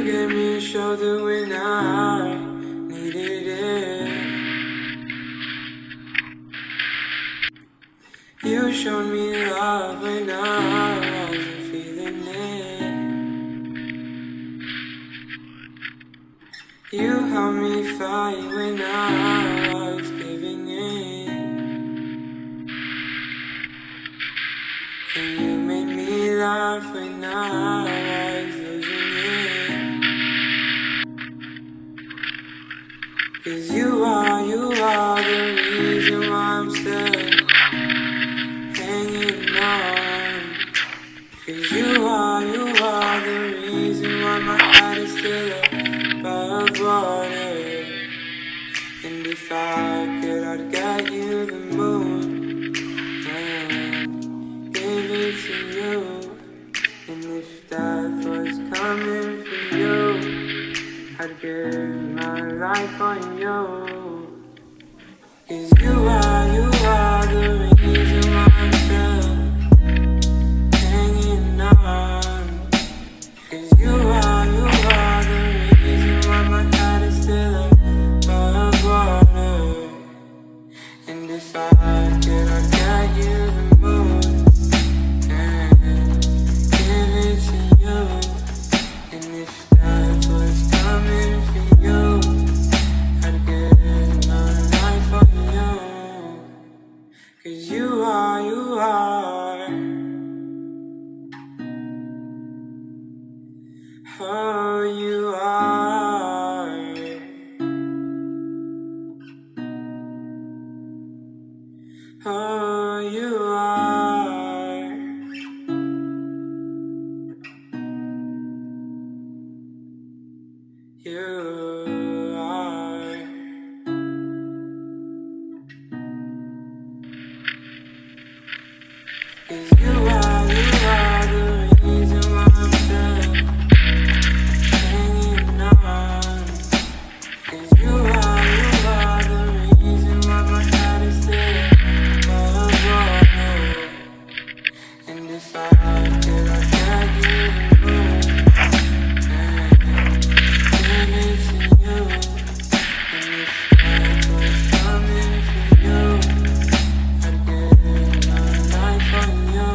You gave me a shoulder when I needed it. You showed me love when I wasn't feeling it. You helped me fight when I was giving in. And you made me laugh when I was losing it. 'Cause you are the reason why I'm still hanging on. 'Cause you are the reason why my heart is still above water. And if I could, I'd get you the moon and give it to you. And if death was coming for you, I'd give my life on you. 'Cause you are the reason why I'm still hanging on. 'Cause you are the reason why my heart is still above water. And if I could, I'd get you the moon and give it to you. And if death was coming for you, I'd give my life for you. 'Cause you are oh, you are. Oh, you are. You are. 'Cause you are the reason why I'm still hanging on. 'Cause you are the reason why my heart is still above water. And if I could, I'd get you the moon and give it to you. And if death was coming for you, I'd give my life for you.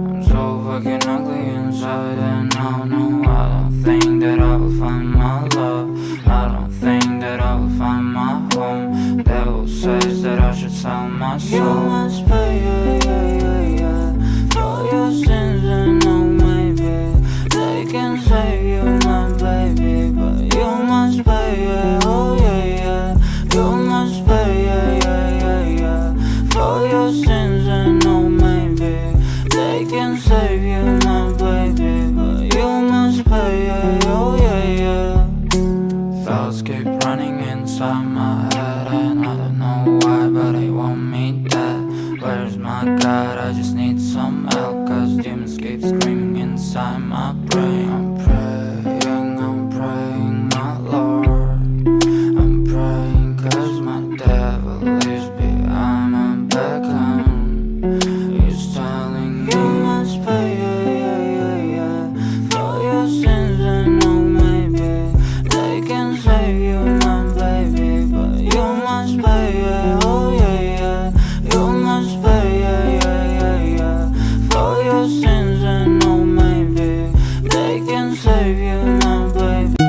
I'm so fucking ugly inside, and I don't think that I will find my love. I don't think that I will find my home. Devil says that I should sell my soul. You must pay, for your sins, and no, maybe they can save you, my baby, but you must pay, oh yeah. You must pay, for your sins, and no, maybe they can save you, my baby, but you must pay, oh yeah. Thoughts keep running inside my head, and I don't know why, but they want me dead. Where's my God? I just need some help, 'cause demons keep screaming inside my brain. I'm praying, my Lord. I'm praying 'cause my devil lives behind my back home. He's telling me you must pay, for your sins, and no, maybe they can save you, my baby, but you must pay, oh yeah. You must pay, for your sins, and no, maybe they can save you, my baby.